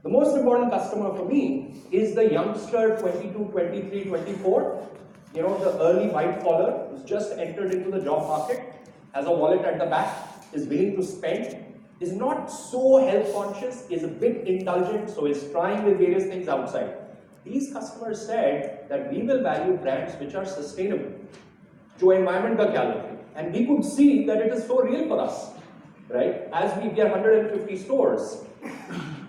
The most important customer for me is the youngster 22, 23, 24, the early white collar who's just entered into the job market, has a wallet at the back, is willing to spend, is not so health conscious, is a bit indulgent, so is trying with various things outside. These customers said that we will value brands which are sustainable. जो environment का ख्याल रखें. And we could see that it is so real for us, right? As we are 150 stores,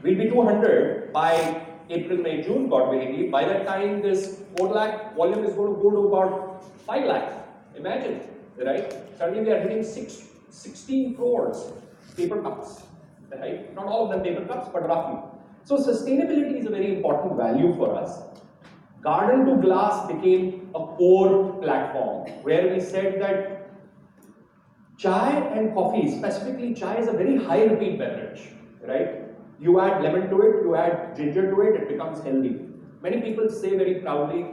we'll be 200 by April, May, June, God willing. By that time, this 4 lakh volume is going to go to about 5 lakh. Imagine, right? Suddenly we are hitting 16 crores paper cups, right? Not all of them paper cups, but roughly. So sustainability is a very important value for us. Garden to glass became a core platform where we said that chai and coffee, specifically chai, is a very high repeat beverage, right? You add lemon to it, you add ginger to it, it becomes healthy. Many people say very proudly,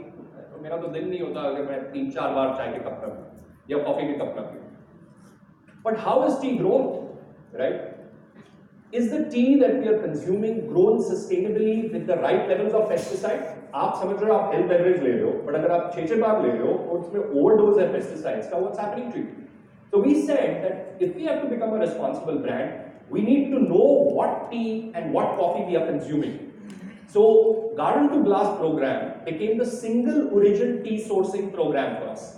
मेरा तो दिन नहीं होता अगर मैं 3-4 बार चाय के cup ना पीऊं या कॉफी के कप ना पीऊं. But how is tea grown, right? Is the tea that we are consuming grown sustainably with the right levels of pesticide? आप समझ रहे हो आप health beverage ले रहे हो, but अगर आप 6 बार ले रहे हो और उसमें overdose है pesticides का, what's happening to you? So we said that if we have to become a responsible brand, we need to know what tea and what coffee we are consuming. So Garden to Glass program became the single origin tea sourcing program for us.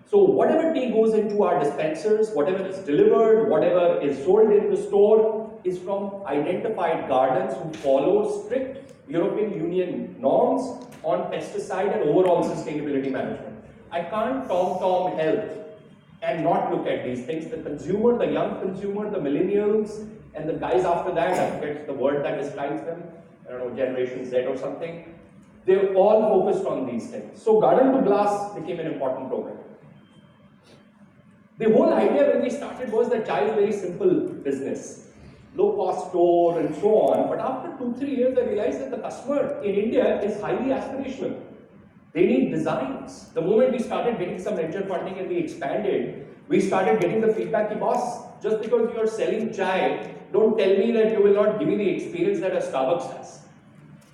So whatever tea goes into our dispensers, whatever is delivered, whatever is sold in the store is from identified gardens who follow strict European Union norms on pesticide and overall sustainability management. I can't tom health and not look at these things. The consumer, the young consumer, the millennials, and the guys after that, I forget the word that describes them, I don't know, Generation Z or something, they're all focused on these things. So Garden to Glass became an important program. The whole idea when we started was that chai is a very simple business, low cost store and so on, but after 2-3 years I realized that the customer in India is highly aspirational. They need designs. The moment we started getting some venture funding and we expanded, we started getting the feedback, ki boss, just because you are selling chai, don't tell me that you will not give me the experience that a Starbucks has.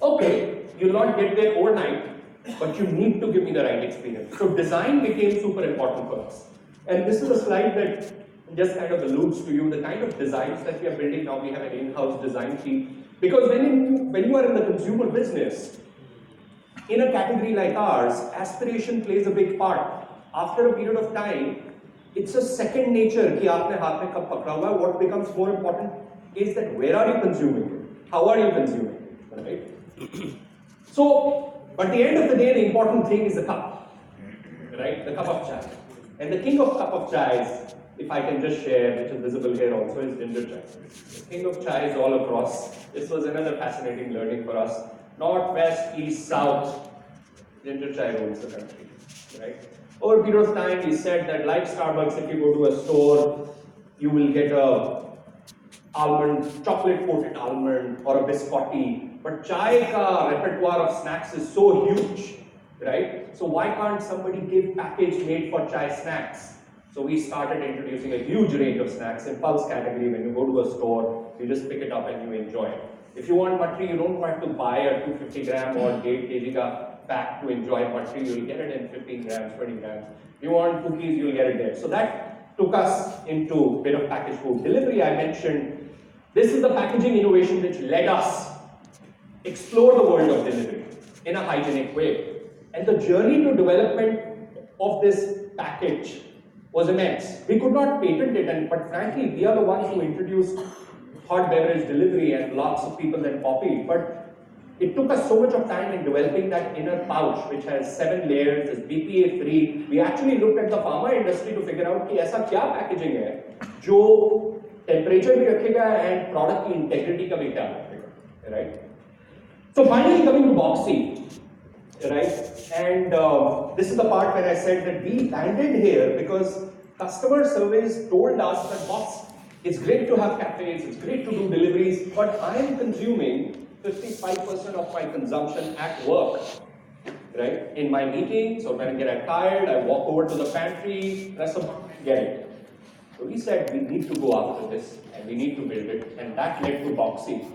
Okay, you'll not get there overnight, but you need to give me the right experience. So design became super important for us. And this is a slide that just kind of alludes to you the kind of designs that we are building now. We have an in-house design team. Because when you are in the consumer business, in a category like ours, aspiration plays a big part. After a period of time, it's a second nature कि आपने हाथ में कब पकड़ा हुआ है. What becomes more important is that where are you consuming it? How are you consuming it? Right? So, but at the end of the day, the important thing is the cup, right? The cup of chai. And the king of cup of chais, if I can just share, which is visible here also, is ginger chai. The king of chais all across. This was another fascinating learning for us. North, west, east, south, ginger chai rules the country, right? Over a period of time, we said that like Starbucks, if you go to a store, you will get a almond, chocolate coated almond or a biscotti. But chai ka repertoire of snacks is so huge, right? So why can't somebody give package made for chai snacks? So we started introducing a huge range of snacks in pulse category. When you go to a store, you just pick it up and you enjoy it. If you want matri, you don't have to buy a 250 gram or 8 kg ka pack to enjoy matri. You'll get it in 15 grams, 20 grams. If you want cookies, you'll get it there. So that took us into a bit of packaged food. Delivery, I mentioned, this is the packaging innovation which led us explore the world of delivery in a hygienic way. And the journey to development of this package was immense. We could not patent it, but frankly, we are the ones who introduced hot beverage delivery and lots of people then copied. But it took us so much of time in developing that inner pouch, which has 7 layers, is BPA free. We actually looked at the pharma industry to figure out कि ऐसा क्या packaging है जो temperature भी रखेगा and product की integrity का भी ख्याल रखेगा, right? So finally coming to Boxy, right? And this is the part where I said that we landed here because customer surveys told us that boss, it's great to have cafes, it's great to do deliveries, but I am consuming 55% of my consumption at work, right? In my meetings or when I get tired, I walk over to the pantry, press a button and get it. So we said we need to go after this and we need to build it, and that led to Boxy.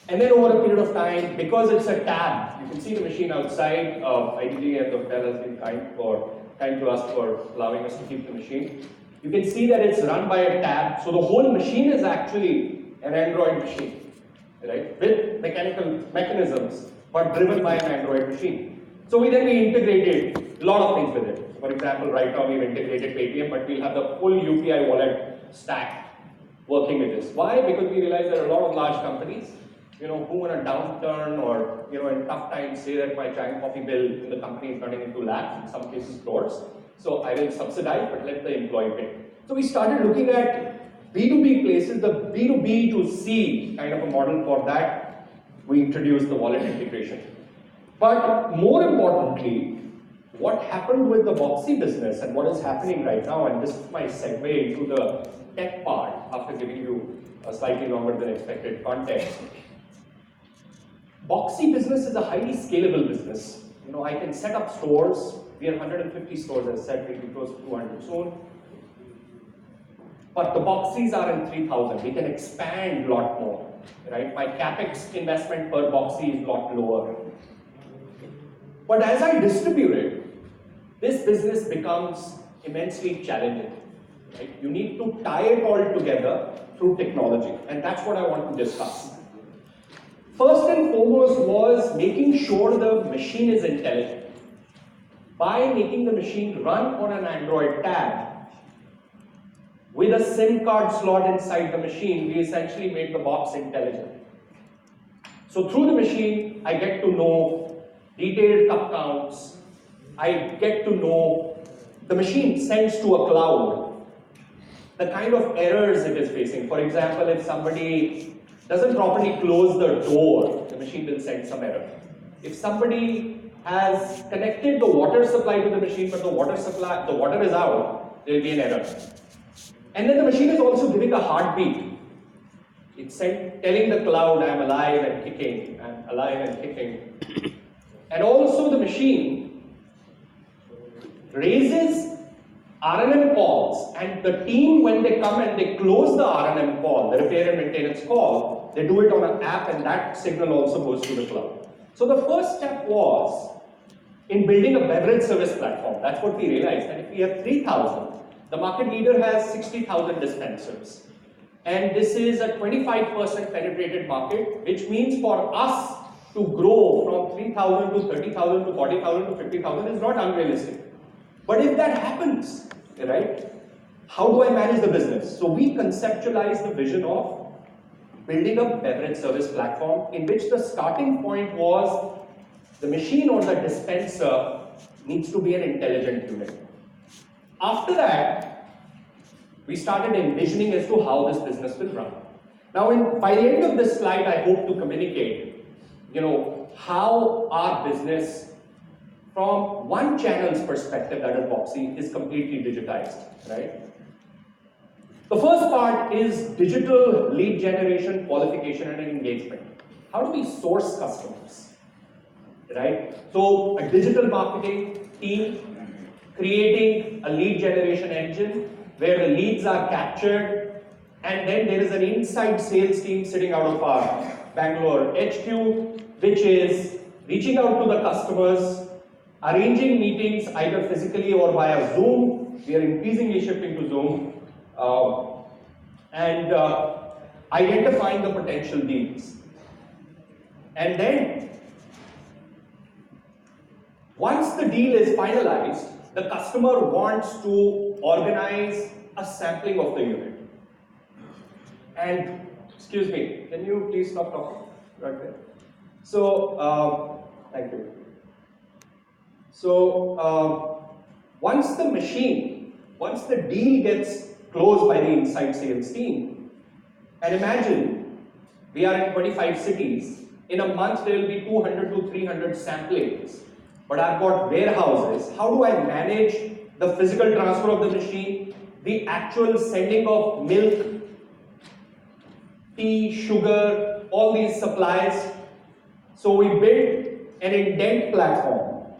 And then over a period of time, because it's a tab, you can see the machine outside. IDG and the hotel has been kind to us for allowing us to keep the machine. You can see that it's run by a tab. So the whole machine is actually an Android machine, right? With mechanical mechanisms, but driven by an Android machine. So we integrated a lot of things with it. For example, right now we've integrated Paytm, but we'll have the full UPI wallet stack working with this. Why? Because we realize there are a lot of large companies, who in a downturn or, in tough times say that my chai and coffee bill in the company is running into lakhs, in some cases crores. So I will subsidize, but let the employee pay. So we started looking at B2B places, the B2B to C kind of a model for that. We introduced the wallet integration. But more importantly, what happened with the Boxy business and what is happening right now, and this is my segue into the tech part after giving you a slightly longer than expected context. Boxy business is a highly scalable business. I can set up stores. We have 150 stores, as I said, we'll be close to 200 soon. But the Boxys are in 3,000. We can expand a lot more, right? My capex investment per Boxy is a lot lower. But as I distribute it, this business becomes immensely challenging, right? You need to tie it all together through technology, and that's what I want to discuss. First and foremost was making sure the machine is intelligent. By making the machine run on an Android tab, with a SIM card slot inside the machine, we essentially made the box intelligent. So through the machine, I get to know detailed cup counts. I get to know the machine sends to a cloud the kind of errors it is facing. For example, if somebody doesn't properly close the door, the machine will send some error. If somebody has connected the water supply to the machine, but the water is out, there will be an error. And then the machine is also giving a heartbeat. It's telling the cloud, I'm alive and kicking, I'm alive and kicking. And also the machine raises RNM calls, and the team, when they come and they close the RNM call, the repair and maintenance call, they do it on an app, and that signal also goes to the cloud. So the first step was in building a beverage service platform. That's what we realized, that if we have 3,000, the market leader has 60,000 dispensers. And this is a 25% penetrated market, which means for us to grow from 3,000 to 30,000 to 40,000 to 50,000 is not unrealistic. But if that happens, right, how do I manage the business? So we conceptualized the vision of building a beverage service platform in which the starting point was the machine or the dispenser needs to be an intelligent unit. After that, we started envisioning as to how this business will run. Now, by the end of this slide, I hope to communicate, how our business, from one channel's perspective, that is Boxy, is completely digitized, right? The first part is digital lead generation, qualification, and engagement. How do we source customers, right? So, a digital marketing team creating a lead generation engine where the leads are captured, and then there is an inside sales team sitting out of our Bangalore HQ, which is reaching out to the customers, arranging meetings either physically or via Zoom. We are increasingly shifting to Zoom, and identifying the potential deals. And then, once the deal is finalized, the customer wants to organize a sampling of the unit. And, excuse me, can you please stop talking right there? So, thank you. So, once the deal gets closed by the inside sales team, and imagine we are in 25 cities, in a month there will be 200 to 300 samplings, but I've got warehouses. How do I manage the physical transfer of the machine, the actual sending of milk, tea, sugar, all these supplies? So we built an indent platform,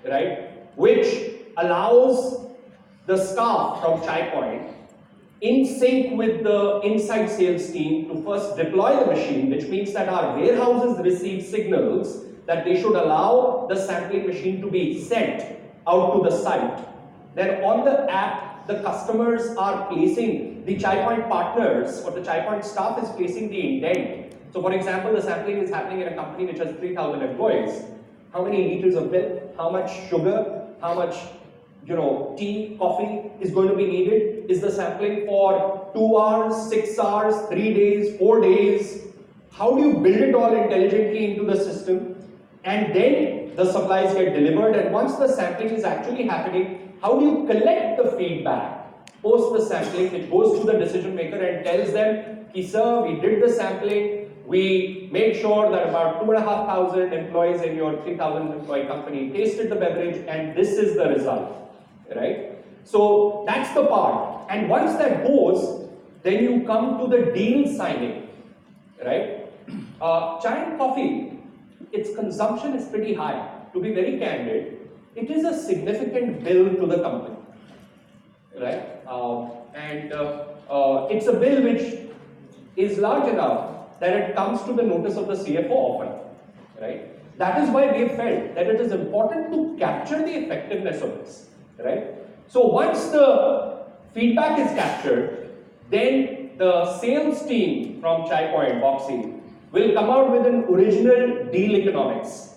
right, which allows the staff from Chai Point in sync with the inside sales team to first deploy the machine, which means that our warehouses receive signals that they should allow the sampling machine to be sent out to the site. Then on the app, the customers are placing, the ChaiPoint partners or the ChaiPoint staff is placing the intent. So for example, the sampling is happening in a company which has 3,000 employees. How many liters of milk, how much sugar, how much tea, coffee is going to be needed? Is the sampling for 2 hours, 6 hours, 3 days, 4 days? How do you build it all intelligently into the system? And then the supplies get delivered, and once the sampling is actually happening, how do you collect the feedback post the sampling, which goes to the decision maker and tells them, sir, we did the sampling, we made sure that about 2,500 employees in your 3,000 employee company tasted the beverage, and this is the result, right? So that's the part. And once that goes, then you come to the deal signing, right? Chai and coffee, its consumption is pretty high. To be very candid, it is a significant bill to the company, right? It's a bill which is large enough that it comes to the notice of the CFO often, right? That is why we felt that it is important to capture the effectiveness of this, right? So once the feedback is captured, then the sales team from ChaiPoint, Boxy, will come out with an original deal economics.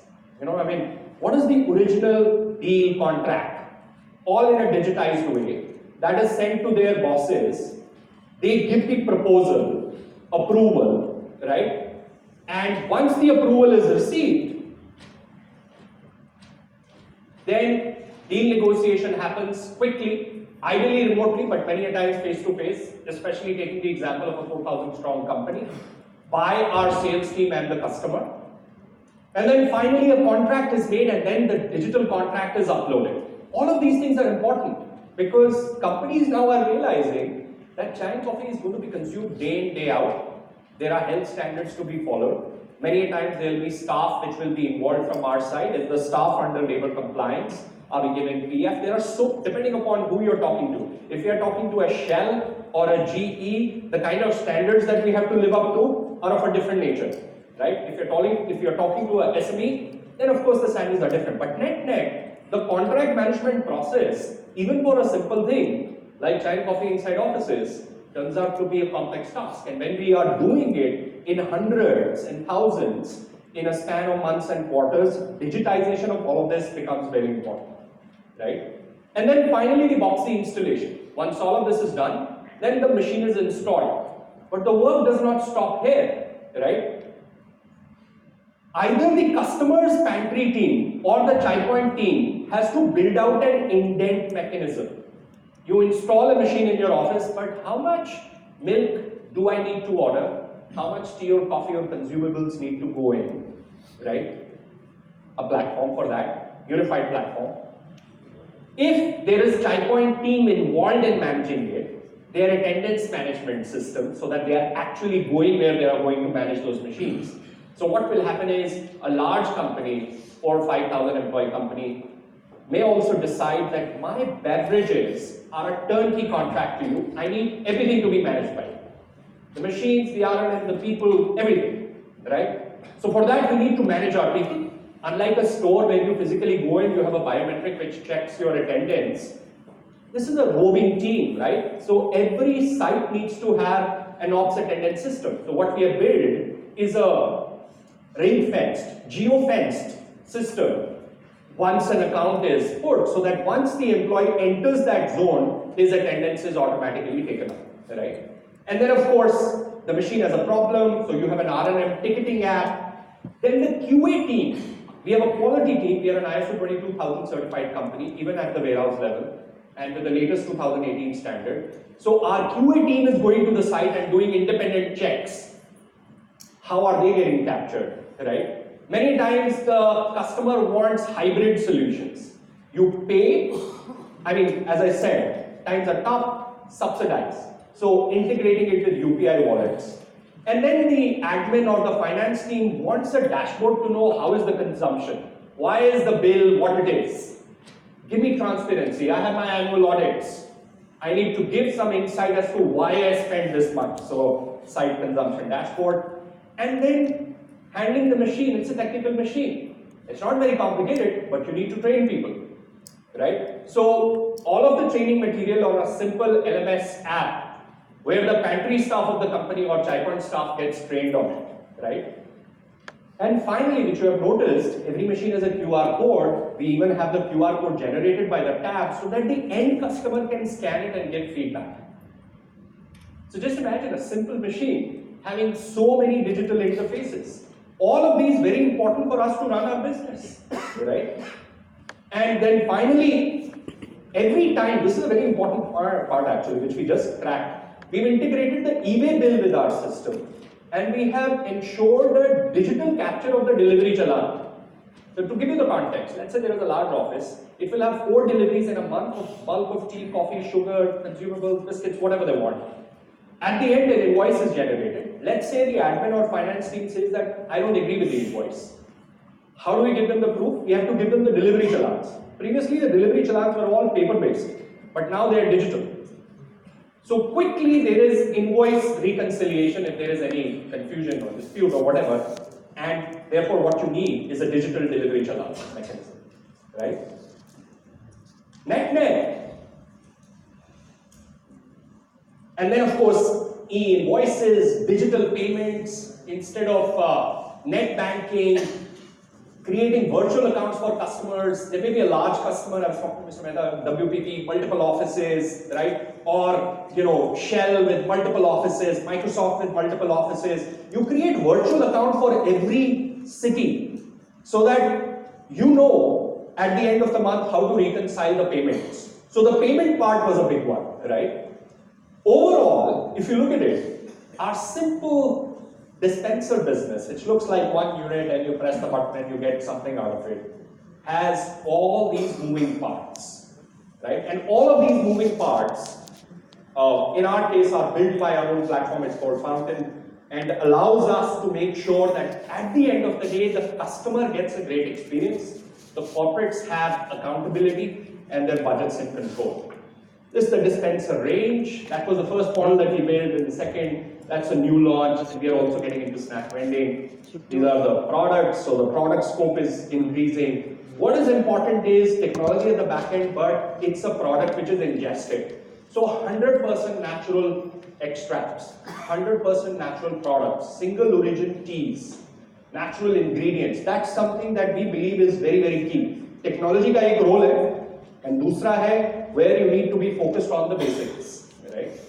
What is the original deal contract? All in a digitized way. That is sent to their bosses. They give the proposal, approval, right? And once the approval is received, then deal negotiation happens quickly, ideally remotely, but many a times face to face, especially taking the example of a 4,000 strong company, by our sales team and the customer. And then finally a contract is made, and then the digital contract is uploaded. All of these things are important because companies now are realizing that chai and coffee is going to be consumed day in, day out. There are health standards to be followed. Many times there will be staff which will be involved from our side. Is the staff under labor compliance? Are we giving PF? There are so, depending upon who you're talking to. If you're talking to a Shell or a GE, the kind of standards that we have to live up to are of a different nature, right? If you're talking to a SME, then of course the standards are different. But net, the contract management process, even for a simple thing like chai and coffee inside offices, turns out to be a complex task. And when we are doing it in hundreds and thousands in a span of months and quarters, digitization of all of this becomes very important, right? And then finally the Boxy installation. Once all of this is done, then the machine is installed. But the work does not stop here, right? Either the customer's pantry team or the ChaiPoint team has to build out an indent mechanism. You install a machine in your office, but how much milk do I need to order? How much tea or coffee or consumables need to go in, right? A platform for that, unified platform. If there is ChaiPoint team involved in managing it, their attendance management system, so that they are actually going where they are going to manage those machines. So what will happen is a large company, 4,000 or 5,000 employee company, may also decide that my beverages are a turnkey contract to you. I need everything to be managed by you. The machines, the RNM, the people, everything, right? So for that, we need to manage our people. Unlike a store where you physically go in, you have a biometric which checks your attendance. This is a roving team, right? So every site needs to have an ops attendance system. So what we have built is a ring-fenced, geo-fenced system once an account is put, so that once the employee enters that zone, his attendance is automatically taken up, right? And then of course, the machine has a problem, so you have an RNM ticketing app. Then the QA team, we have a quality team, we are an ISO 22000 certified company, even at the warehouse level, and with the latest 2018 standard. So our QA team is going to the site and doing independent checks. How are they getting captured, right? Many times the customer wants hybrid solutions. You pay, as I said, times are tough, subsidize. So integrating it with UPI wallets. And then the admin or the finance team wants a dashboard to know how is the consumption. Why is the bill what it is? Give me transparency. I have my annual audits. I need to give some insight as to why I spent this much. So site consumption dashboard. And then handling the machine, it's a technical machine. It's not very complicated, but you need to train people, right? So all of the training material on a simple LMS app where the pantry staff of the company or chai point staff gets trained on it, right? And finally, which you have noticed, every machine has a QR code. We even have the QR code generated by the tab so that the end customer can scan it and give feedback. So just imagine a simple machine having so many digital interfaces. All of these very important for us to run our business, right? And then finally, every time, this is a very important part actually, which we just cracked. We've integrated the eBay bill with our system. And we have ensured a digital capture of the delivery challan. So to give you the context, let's say there is a large office, it will have 4 deliveries in a month of bulk of tea, coffee, sugar, consumables, biscuits, whatever they want. At the end, an invoice is generated. Let's say the admin or finance team says that I don't agree with the invoice. How do we give them the proof? We have to give them the delivery challans. Previously, the delivery challans were all paper-based, but now they are digital. So quickly there is invoice reconciliation if there is any confusion or dispute or whatever, and therefore what you need is a digital delivery challan mechanism, right? Net. And then of course e-invoices, digital payments, instead of net banking, creating virtual accounts for customers. There may be a large customer, I was talking to Mr. Mehta, WPP, multiple offices, right? Or, Shell with multiple offices, Microsoft with multiple offices. You create virtual account for every city so that you know at the end of the month how to reconcile the payments. So the payment part was a big one, right? Overall, if you look at it, our simple dispenser business, which looks like one unit and you press the button and you get something out of it, has all these moving parts, right? And all of these moving parts, in our case, are built by our own platform. It's called Fountain, and allows us to make sure that at the end of the day, the customer gets a great experience, the corporates have accountability, and their budgets in control. This is the dispenser range. That was the first model that we built. And the second, that's a new launch. And we are also getting into snack vending. These are the products. So the product scope is increasing. What is important is technology at the back end, but it's a product which is ingested. So 100% natural extracts, 100% natural products, single origin teas, natural ingredients. That's something that we believe is very, very key. Technology का एक role है, and दूसरा है where you need to be focused on the basics, right?